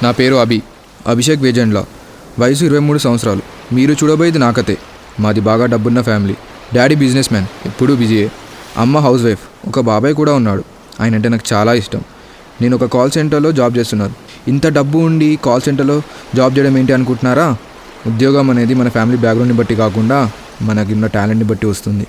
నా పేరు అభిషేక్ వేజెండ్ల. వయసు 23 సంవత్సరాలు. మీరు చూడబోయేది నా కథే. మాది బాగా డబ్బున్న ఫ్యామిలీ. డాడీ బిజినెస్ మ్యాన్, ఎప్పుడూ బిజీయే. అమ్మ హౌస్ వైఫ్. ఒక బాబాయ్ కూడా ఉన్నాడు. ఆయన అంటే నాకు చాలా ఇష్టం. నేను ఒక కాల్ సెంటర్లో జాబ్ చేస్తున్నాను. ఇంత డబ్బు ఉండి కాల్ సెంటర్లో జాబ్ చేయడం ఏంటి అనుకుంటున్నారా? ఉద్యోగం అనేది మన ఫ్యామిలీ బ్యాక్గ్రౌండ్ని బట్టి కాకుండా మనకి ఉన్న టాలెంట్ని బట్టి వస్తుంది.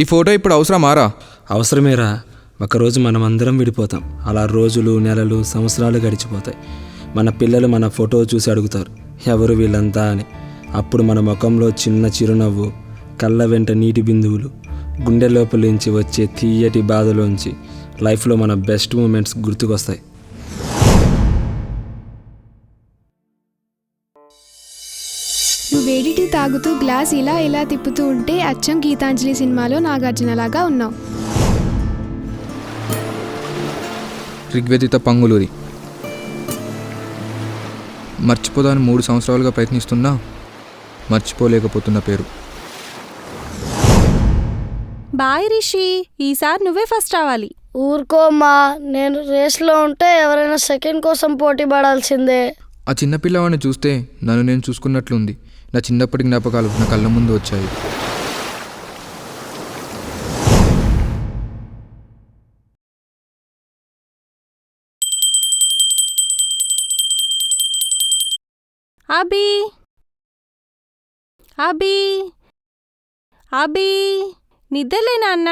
ఈ ఫోటో ఇప్పుడు అవసరమారా? అవసరమేరా. ఒకరోజు మనం అందరం విడిపోతాం. అలా రోజులు, నెలలు, సంవత్సరాలు గడిచిపోతాయి. మన పిల్లలు మన ఫోటో చూసి అడుగుతారు, ఎవరు వీళ్ళంతా అని. అప్పుడు మన ముఖంలో చిన్న చిరునవ్వు, కళ్ళ వెంట నీటి బిందువులు, గుండె లోపలించి వచ్చే తీయటి బాధలోంచి లైఫ్లో మన బెస్ట్ మూమెంట్స్ గుర్తుకొస్తాయి. నువ్వు వేడి టీ తాగుతూ గ్లాస్ ఇలా తిప్పుతూ ఉంటే అచ్చం గీతాంజలి సినిమాలో నాగార్జునలాగా ఉన్నావు. రిగ్వేదిత పంగులూరి. మర్చిపోదాని 3 సంవత్సరాలుగా ప్రయత్నిస్తున్నా మర్చిపోలేకపోతున్న పేరు. బాయ్ రిషి, ఈసారి నువ్వే ఫస్ట్ రావాలి. ఊరుకోమ్మా, నేను రేస్లో ఉంటే ఎవరైనా సెకండ్ కోసం పోటీ పడాల్సిందే. ఆ చిన్న పిల్లవాడిని చూస్తే నన్ను నేను చూసుకున్నట్లుంది. నా చిన్నప్పటి జ్ఞాపకాలు నా కళ్ళ ముందు వచ్చాయి. అబీ అబీ అబీ, నిద్రలే నాన్న.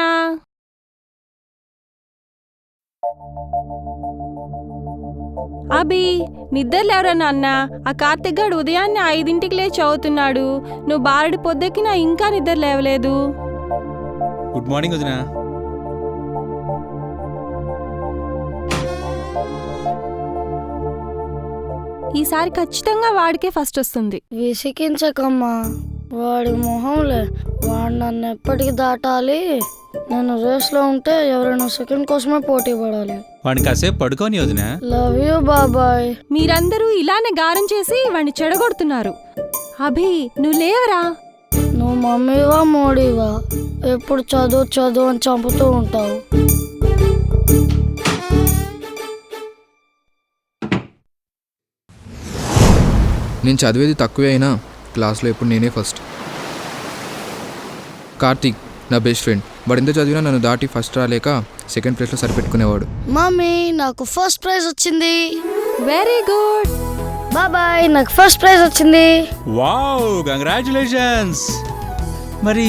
అబీ, నిద్రలేవరా నాన్న? ఆ కార్తిక్ గాడు ఉదయాన్నే 5ంటికి లేచి చదువుతున్నాడు. నువ్వు బారడి పొద్దెక్కినా ఇంకా నిద్ర లేవలేదు. గుడ్ మార్నింగ్ వదినా. ఈసారి ఖచ్చితంగా వాడికే ఫస్ట్ వస్తుంది. విసికించకమ్మా, వాడి మొహంలే. వాడు నన్ను ఎప్పటికి దాటాలి. నేను రేస్లో ఉంటే ఎవరైనా సెకండ్ కోసమే పోటీ పడాలి. వాడిని కాసేపు పడుకోని వదినా. లవ్ యూ బాబాయ్. మీరందరూ ఇలానే గారం చేసి వాడిని చెడగొడుతున్నారు. అభి, నువ్వు లేవరా. నువ్వు మమ్మీవా మోడీవా? ఎప్పుడు చదువు అని చంపుతూ ఉంటావు. నేను చదివేది తక్కువే అయినా క్లాస్లో ఎప్పుడు నేనే ఫస్ట్. కార్తీక్ నా బెస్ట్ ఫ్రెండ్. వాడు ఎంత చదివినా నన్ను దాటి ఫస్ట్ రాలేక సెకండ్ ప్లేస్లో సరిపెట్టుకునేవాడు. మమ్మీ, నాకు ఫస్ట్ ప్రైజ్ వచ్చింది. Very good. బాబాయ్, నాకు ఫస్ట్ ప్రైజ్ వచ్చింది. Wow, congratulations. మరి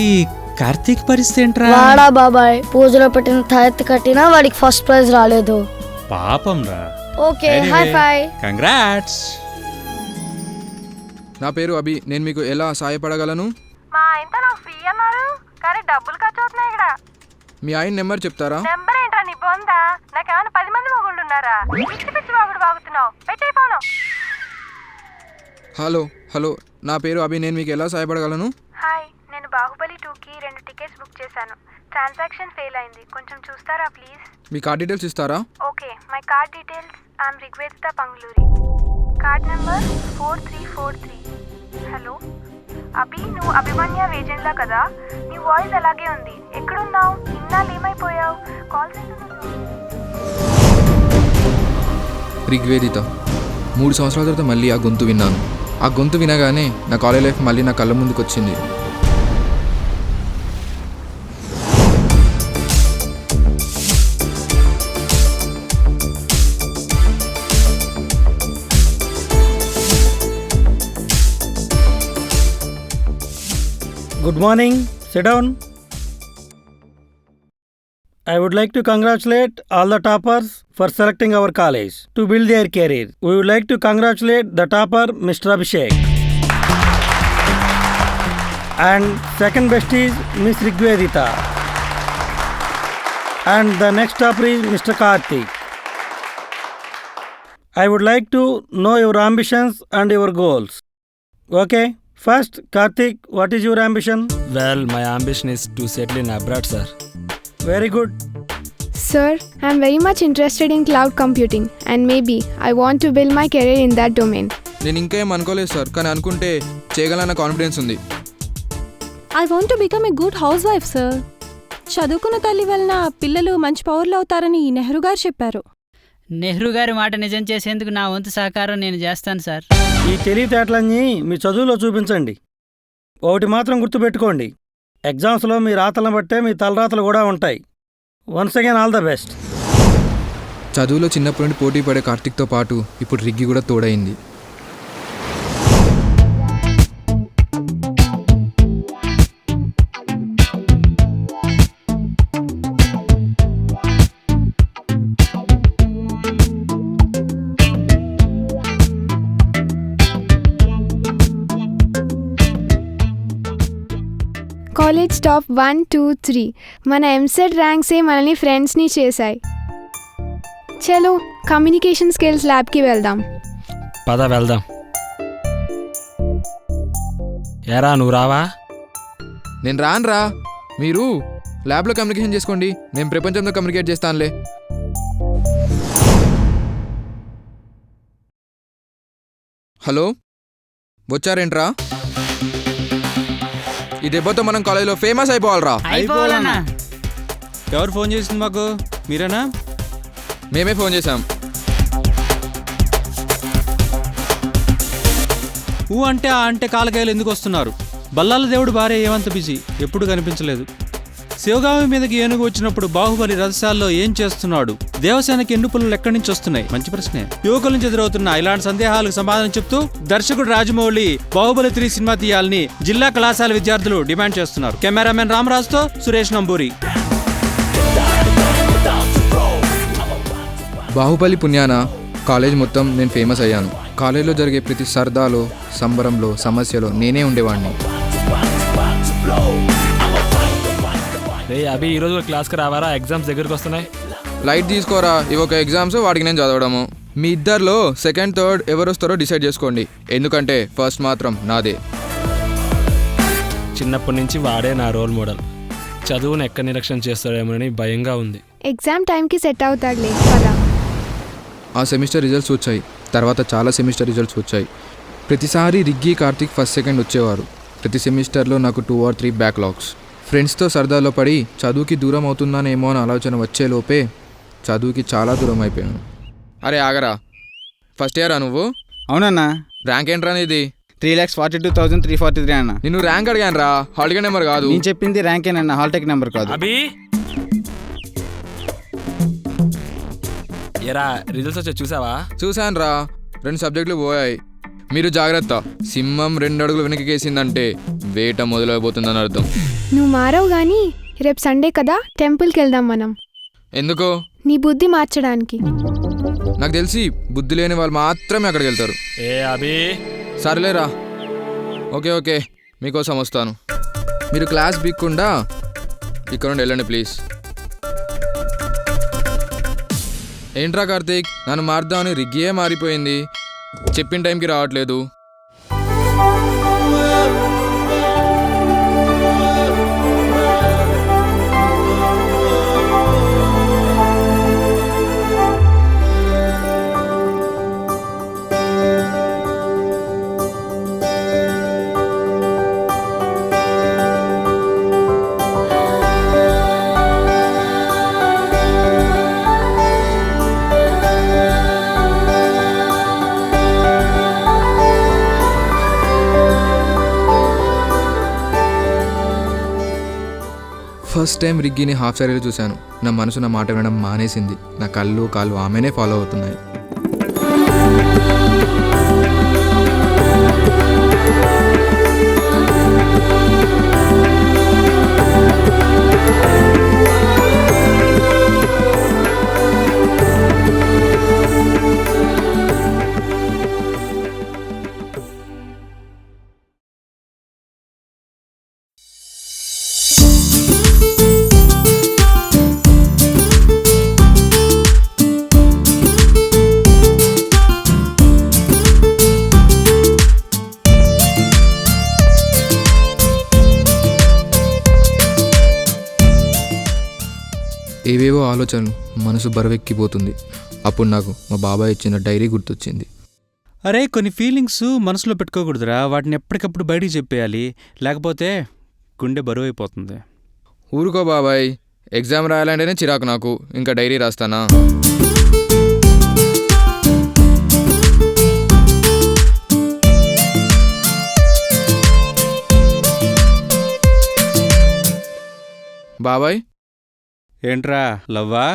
కార్తీక్ పరిస్థితి ఏంట్రా? వాడా బాబాయ్, పూజలో పెట్టిన తాయెత్తు కట్టినా వాడికి ఫస్ట్ ప్రైజ్ రాలేదు. పాపం రా. ఓకే, హై ఫై. కంగ్రాట్స్. నా పేరు అభి. నేను మీకు ఎలా సహాయపడగలను? మా ఆయనతో నాకు ఫీ అన్నారు, కానీ డబ్బులు ఖర్చు అవుతున్నాయి ఇక్కడ. మీ ఆయన నెంబర్ చెప్తారా? నెంబర్ ఏంట్రా నీ బొందా? నాకేమైనా 10 మంది మొగుళ్ళున్నారా? పిచ్చి వాగుడు వాగుతున్నావు. పెట్టే ఫోను. హలో, నా పేరు అభి. నేను మీకు ఎలా సహాయపడగలను? హాయ్, నేను బాహుబలి 2కి 2 టికెట్స్ బుక్ చేశాను. ట్రాన్సాక్షన్ ఫెయిల్ అయింది, కొంచెం చూస్తారా ప్లీజ్? మీ కార్డ్ డీటెయిల్స్ ఇస్తారా? Okay, my card details. I'm Rigvedita Panguluri. Card number 4343. Hello Abhi, నువ్వు అభిమన్య వేజెండ్లా కదా? నీ వాయిస్ అలాగే ఉంది. ఎక్కడున్నావు? ఇన్నాళ్ళు ఏమైపోయావు? Call centre. రిగ్వేదిత. 3 సంవత్సరాల తర్వాత మళ్ళీ ఆ గొంతు విన్నాను. ఆ గొంతు వినగానే నా కాలేజ్ లైఫ్ మళ్ళీ నా కళ్ళ ముందుకు వచ్చింది. Good morning. Sit down. I would like to congratulate all the toppers for selecting our college to build their career. We would like to congratulate the topper, Mr. Abhishek. And second best is Miss Rigvedita. And the next topper is Mr. Karthik. I would like to know your ambitions and your goals. Okay? First, Karthik, what is your ambition? Well, my ambition is to settle in abroad, sir. Very good. Sir, I am very much interested in cloud computing and maybe I want to build my career in that domain. నేను ఇంకా ఏం అనుకోలేదు sir, కానీ అనుకుంటే చేయగలన్న confidence ఉంది. I want to become a good house wife sir. చదువుకున్న తల్లి వలన పిల్లలు మంచి పౌరులు అవుతారని నెహ్రూ గారు చెప్పారు. నెహ్రూ గారి మాట నిజం చేసేందుకు నా వంతు సహకారం నేను చేస్తాను సార్. ఈ తెలివితేటలన్నీ మీ చదువులో చూపించండి. ఒకటి మాత్రం గుర్తుపెట్టుకోండి, ఎగ్జామ్స్లో మీ రాతలను బట్టే మీ తలరాతలు కూడా ఉంటాయి. Once again all the best. చదువులో చిన్నప్పటి నుండి పోటీ పడే కార్తిక్తో పాటు ఇప్పుడు రిగ్గి కూడా తోడైంది. కాలేజ్ టాప్ 1, 2, 3 మన ఎంసెట్ ర్యాంక్సే మనల్ని ఫ్రెండ్స్ని చేశాయి. చలో కమ్యూనికేషన్ స్కిల్స్ ల్యాబ్కి వెళ్దాం. పద వెళ్దాం. ఎరా నువ్వు రావా? నేను రానురా, మీరు ల్యాబ్లో కమ్యూనికేషన్ చేసుకోండి, నేను ప్రపంచంతో కమ్యూనికేట్ చేస్తానులే. హలో, వచ్చారేంట్రా? ఈ దెబ్బతో మనం కాలేజీలో ఫేమస్ అయిపోవాలరా. అయిపోవాలన్నా. ఎవరు ఫోన్ చేసింది మాకు? మీరేనా? మేమే ఫోన్ చేశాం. ఊ అంటే ఆ అంటే కాలకాయలు ఎందుకు వస్తున్నారు? బల్లాల దేవుడు భార్య ఏమంత బిజీ, ఎప్పుడు కనిపించలేదు. శివగామి మీదకి ఏనుగు వచ్చినప్పుడు బాహుబలి రథశాలలో ఏం చేస్తున్నాడు? దేవసేనకి ఎన్ను పుల్లలు ఎక్కడి నుంచి వస్తున్నాయి? మంచి ప్రశ్నే. యువకుల నుంచి ఎదురవుతున్న ఇలాంటి సందేహాలకు సమాధానం చెప్తూ దర్శకుడు రాజమౌళి బాహుబలి 3 సినిమా తీయాలని జిల్లా కళాశాల విద్యార్థులు డిమాండ్ చేస్తున్నారు. కెమెరామెన్ రామరాజుతో సురేష్ నంబూరి. బాహుబలి పుణ్యాన కాలేజ్ మొత్తం నేను ఫేమస్ అయ్యాను. కాలేజీలో జరిగే ప్రతి సరదాలో, సంబరంలో, సమస్యలో నేనే ఉండేవాడిని. రే అభి, ఈరోజు క్లాస్కి రావారా? ఎగ్జామ్స్ దగ్గరికి వస్తున్నాయి. లైట్ తీసుకోరా, ఇవి ఒక ఎగ్జామ్స్, వాటికి నేను చదవడము. మీ ఇద్దరిలో సెకండ్, థర్డ్ ఎవరు వస్తారో డిసైడ్ చేసుకోండి, ఎందుకంటే ఫస్ట్ మాత్రం నాదే. చిన్నప్పటి నుంచి వాడే నా రోల్ మోడల్. చదువును ఎక్కడ నిరీక్షణ చేస్తాడేమోనని భయంగా ఉంది. ఎగ్జామ్ టైంకి సెట్ అవుతాడులే పదా. ఆ సెమిస్టర్ రిజల్ట్స్ వచ్చాయి, తర్వాత చాలా సెమిస్టర్ రిజల్ట్స్ వచ్చాయి. ప్రతిసారి రిగ్గి, కార్తిక్ ఫస్ట్, సెకండ్ వచ్చేవారు. ప్రతి సెమిస్టర్లో నాకు 2 or 3 బ్యాక్లాగ్స్. ఫ్రెండ్స్తో సరదాలో పడి చదువుకి దూరం అవుతున్నానేమో అని ఆలోచన వచ్చేలోపే చదువుకి చాలా దూరం అయిపోయాను. అరే ఆగరా, ఫస్ట్ ఇయరా నువ్వు? అవునన్నా. ర్యాంక్ ఏంట్రా నీది? 3,42,343 అన్న. నిన్ను ర్యాంక్ అడిగాను రా, హాల్ టికెట్ నెంబర్ కాదు. నేను చెప్పింది ర్యాంకేనన్నా, హాల్ టికెట్ నెంబర్ కాదు. అభి ఎరా, రిజల్ట్స్ వచ్చా చూసావా? చూశాను రా, 2 సబ్జెక్టులు పోయాయి. మీరు జాగ్రత్త, సింహం 2 అడుగులు వెనక్కేసిందంటే వేట మొదలైపోతుందని అర్థం. నువ్వు మారవు కానీ రేపు సండే కదా, టెంపుల్కి వెళ్దాం మనం. ఎందుకు? నీ బుద్ధి మార్చడానికి. నాకు తెలిసి బుద్ధి లేని వాళ్ళు మాత్రమే అక్కడికి వెళ్తారు. ఏ అభి, సర్లేరా, ఓకే మీకోసం వస్తాను. మీరు క్లాస్ బిక్కుండా ఇక్కడ నుండి వెళ్ళండి ప్లీజ్. ఏంట్రా కార్తీక్, నన్ను మారుద్దామని రిగ్గియే మారిపోయింది, చెప్పిన టైంకి రావట్లేదు. ఫస్ట్ టైం రిగ్గిని హాఫ్ సారీలో చూశాను. నా మనసు నా మాట వినడం మానేసింది. నా కళ్ళు కాళ్ళు ఆమెనే ఫాలో అవుతున్నాయి. ఏవేవో ఆలోచనలు, మనసు బరువెక్కిపోతుంది. అప్పుడు నాకు మా బాబాయ్ ఇచ్చిన డైరీ గుర్తొచ్చింది. అరే కొన్ని ఫీలింగ్స్ మనసులో పెట్టుకోకూడదురా, వాటిని ఎప్పటికప్పుడు బయటికి చెప్పేయాలి, లేకపోతే గుండె బరువు అయిపోతుంది. ఊరుకో బాబాయ్, ఎగ్జామ్ రాయాలంటేనే చిరాకు నాకు, ఇంకా డైరీ రాస్తానా? బాబాయ్ ఏంట్రా లవ్వా?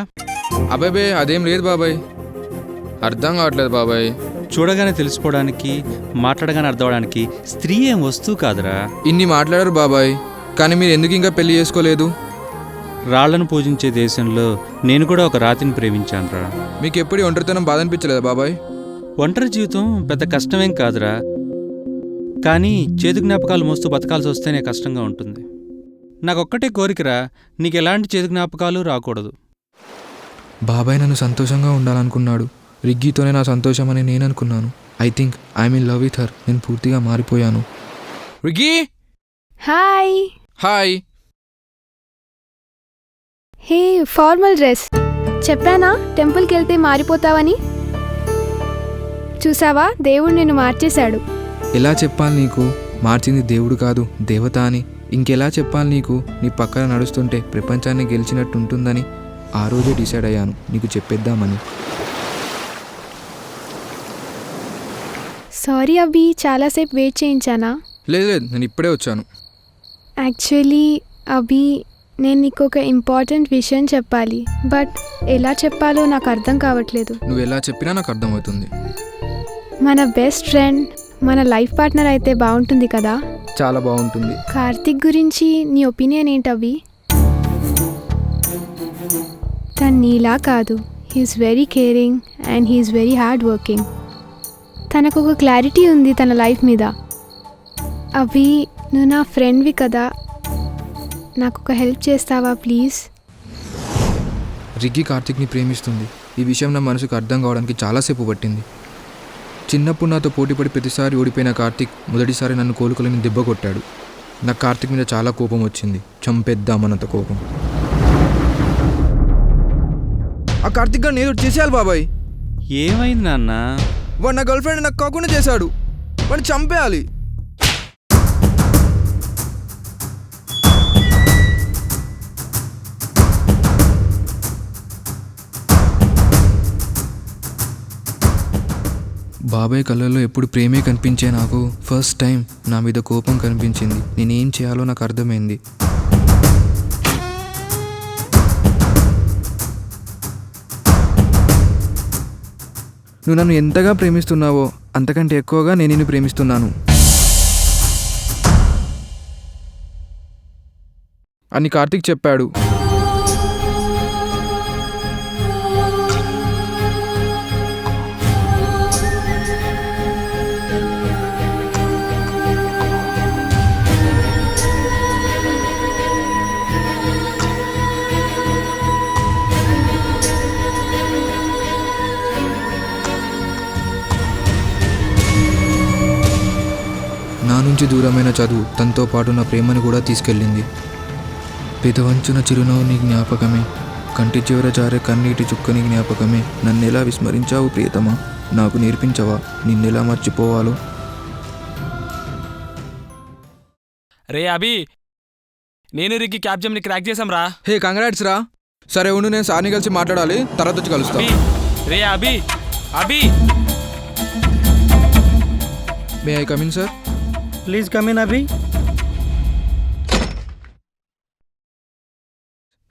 అబ్బాబే అదేం లేదు బాబాయ్, అర్థం కావట్లేదు బాబాయ్. చూడగానే తెలిసిపోవడానికి, మాట్లాడగానే అర్థం అవడానికి స్త్రీ ఏం వస్తువు కాదురా. ఇన్ని మాట్లాడారు బాబాయ్, కానీ మీరు ఎందుకు ఇంకా పెళ్లి చేసుకోలేదు? రాళ్లను పూజించే దేశంలో నేను కూడా ఒక రాతిని ప్రేమించానురా. మీకు ఎప్పుడు ఒంటరితనం బాధ అనిపించలేదా బాబాయ్? ఒంటరి జీవితం పెద్ద కష్టమేం కాదురా, కానీ చేదు జ్ఞాపకాలు మోస్తూ బతకాల్సి వస్తేనే కష్టంగా ఉంటుంది. నాకొక్కటే కోరికరా, నీకు ఎలాంటి చేదు జ్ఞాపకాలు రాకూడదు. బాబాయ్ నన్ను సంతోషంగా ఉండాలనుకున్నాడు. రిగ్గీతోనే నా సంతోషం అని నేను అనుకున్నాను. I think I'm in love with her. నేను పూర్తిగా మారిపోయాను. రిగ్గీ హాయ్. హాయ్. హే, ఫార్మల్ డ్రెస్. చెప్పానా టెంపుల్కి వెళ్తే మారిపోతావని? చూసావా, దేవుడు నిన్ను మార్చేశాడు. ఎలా చెప్పాలి నీకు, మార్చింది దేవుడు కాదు దేవత అని? ఇంకెలా చెప్పాలి నీకు, నీ పక్కన నడుస్తుంటే ప్రపంచాన్ని గెలిచినట్టు ఉంటుందని? ఆ రోజే డిసైడ్ అయ్యాను నీకు చెప్పేద్దామని. సారీ అభి, చాలాసేపు వెయిట్ చేయించానా? లేదు లేదు, నేను ఇప్పుడే వచ్చాను. యాక్చువల్లీ అభి, నేను నీకు ఒక ఇంపార్టెంట్ విషయం చెప్పాలి, బట్ ఎలా చెప్పాలో నాకు అర్థం కావట్లేదు. నువ్వు ఎలా చెప్పినా నాకు అర్థమవుతుంది. మన బెస్ట్ ఫ్రెండ్ మన లైఫ్ పార్ట్నర్ అయితే బాగుంటుంది కదా? చాలా బాగుంటుంది. కార్తిక్ గురించి నీ ఒపీనియన్ ఏంటవి? తను నీలా కాదు. He's very caring and he's very hard working. తనకు ఒక క్లారిటీ ఉంది తన లైఫ్ మీద. అవి నువ్వు నా ఫ్రెండ్వి కదా, నాకు ఒక హెల్ప్ చేస్తావా ప్లీజ్? రిగ్గీ కార్తిక్ని ప్రేమిస్తుంది. ఈ విషయం నా మనసుకు అర్థం కావడానికి చాలాసేపు పట్టింది. చిన్నప్పుడు నాతో పోటీపడి ప్రతిసారి ఓడిపోయిన కార్తిక్ మొదటిసారి నన్ను కోలుకోలేని దెబ్బ కొట్టాడు. నాకు కార్తిక్ మీద చాలా కోపం వచ్చింది, చంపేద్దామన్నంత కోపం. ఆ కార్తిక్ గారిని ఏదో చేసేయాలి బాబాయ్. ఏమైంది నాన్న? వాడు నా గర్ల్ ఫ్రెండ్ నాకు కాకుండా చేశాడు, వాడిని చంపేయాలి. బాబాయ్ కళ్ళల్లో ఎప్పుడు ప్రేమే కనిపించే నాకు ఫస్ట్ టైం నా మీద కోపం కనిపించింది. నేనేం చేయాలో నాకు అర్థమైంది. నువ్వు నన్ను ఎంతగా ప్రేమిస్తున్నావో అంతకంటే ఎక్కువగా నేను నిన్ను ప్రేమిస్తున్నాను అని కార్తిక్ చెప్పాడు. నా నుంచి దూరమైన చదువు తనతో పాటు నా ప్రేమను కూడా తీసుకెళ్ళింది. పెదవంచున చిరునవ్వు నీ జ్ఞాపకమే, కంటి చివర జారే కన్నీటి చుక్కని జ్ఞాపకమే. నన్నెలా విస్మరించావు ప్రియతమా, నాకు నేర్పించవా నిన్నెలా మర్చిపోవాలో. రే అభి, నేను రిగ్గి క్యాబ్ జమ్ని క్రాక్ చేసాం రా. హే కంగ్రాట్స్ రా. సరే ఉండు, నేను సార్ని కలిసి మాట్లాడాలి, తర్వాత వచ్చి కలుస్తా. రే Abhi, Abhi may I come in sir? Please come in Abhi.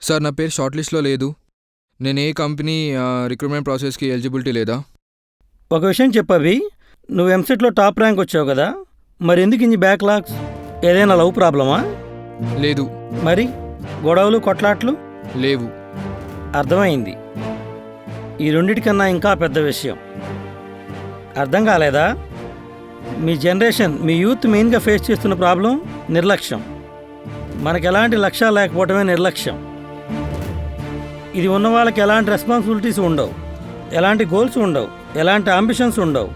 Sir నా పేరు షార్ట్ లిస్ట్లో లేదు. నేను ఏ కంపెనీ రిక్రూట్మెంట్ ప్రాసెస్కి ఎలిజిబిలిటీ లేదా? ఒక విషయం చెప్పు అభి, నువ్వు ఎంసెట్లో టాప్ ర్యాంక్ వచ్చావు కదా, మరి ఎందుకు ఇన్ని బ్యాక్లాగ్స్? ఏదైనా లవ్ ప్రాబ్లమా? లేదు. మరి గొడవలు కొట్లాట్లు? లేవు. అర్థమైంది. ఈ రెండిటికన్నా ఇంకా పెద్ద విషయం అర్థం కాలేదా? మీ జనరేషన్, మీ యూత్ మెయిన్గా ఫేస్ చేస్తున్న ప్రాబ్లం నిర్లక్ష్యం. మనకు ఎలాంటి లక్ష్యాలు లేకపోవడమే నిర్లక్ష్యం. ఇది ఉన్న వాళ్ళకి ఎలాంటి రెస్పాన్సిబిలిటీస్ ఉండవు, ఎలాంటి గోల్స్ ఉండవు, ఎలాంటి అంబిషన్స్ ఉండవు.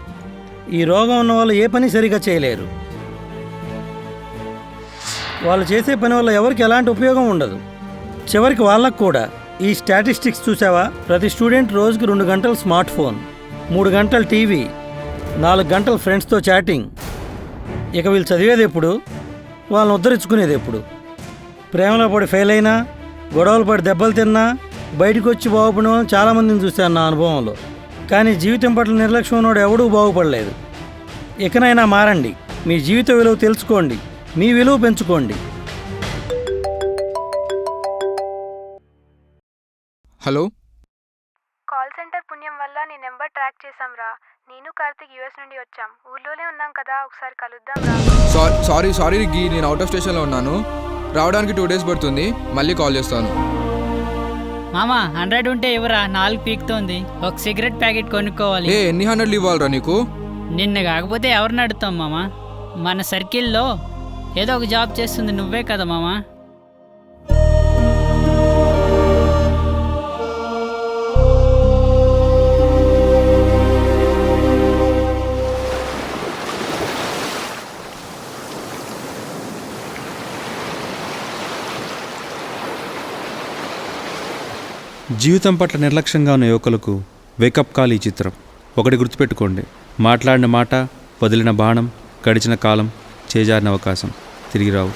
ఈ రోగం ఉన్న వాళ్ళు ఏ పని సరిగా చేయలేరు. వాళ్ళు చేసే పని వల్ల ఎవరికి ఎలాంటి ఉపయోగం ఉండదు. చివరికి వాళ్ళకు కూడా ఈ స్టాటిస్టిక్స్ చూసావా? ప్రతి స్టూడెంట్ రోజుకి 2 గంటలు స్మార్ట్ ఫోన్, 3 గంటలు టీవీ, 4 గంటలు ఫ్రెండ్స్తో చాటింగ్. ఇక వీళ్ళు చదివేది ఎప్పుడు? వాళ్ళని ఉద్ధరించుకునేది ఎప్పుడు? ప్రేమలో పడి ఫెయిల్ అయినా, గొడవలు పడి దెబ్బలు తిన్నా బయటకు వచ్చి బాగుపడిన వాళ్ళని చాలామందిని చూశాను నా అనుభవంలో. కానీ జీవితం పట్ల నిర్లక్ష్యం ఉన్నవాడు ఎవడూ బాగుపడలేదు. ఇకనైనా మారండి, మీ జీవిత విలువ తెలుసుకోండి, మీ విలువ పెంచుకోండి. హలో, కాల్ సెంటర్ పుణ్యం వల్ల నీ నెంబర్ ట్రాక్ చేసాంరా. నేను కార్తిక్ యూఎస్ నుండి వచ్చాం. ఊర్లోనే ఉన్నాం కదా, ఒకసారి కలుద్దాం రా. సారీ రిగ్గి, నేను అవుట్ ఆఫ్ స్టేషన్లో ఉన్నాను. రావడానికి 2 డేస్ పడుతుంది. మళ్ళీ కాల్ చేస్తాను. మామా 100 ఉంటే ఇవ్వరా, 4 పీక్తోంది. ఒక సిగరెట్ ప్యాకెట్ కొనుక్కోవాలి. ఎన్ని 100 ఇవ్వాలరా నీకు? నిన్న కాకపోతే ఎవరిని అడుగుతాం మామా? మన సర్కిల్లో ఏదో ఒక జాబ్ చేస్తుంది నువ్వే కదా మామా. జీవితం పట్ల నిర్లక్ష్యంగా ఉన్న యువకులకు వేకప్ కాల్ ఈ చిత్రం. ఒకటి గుర్తుపెట్టుకోండి, మాట్లాడిన మాట, వదిలిన బాణం, గడిచిన కాలం, చేజారిన అవకాశం తిరిగి రావు.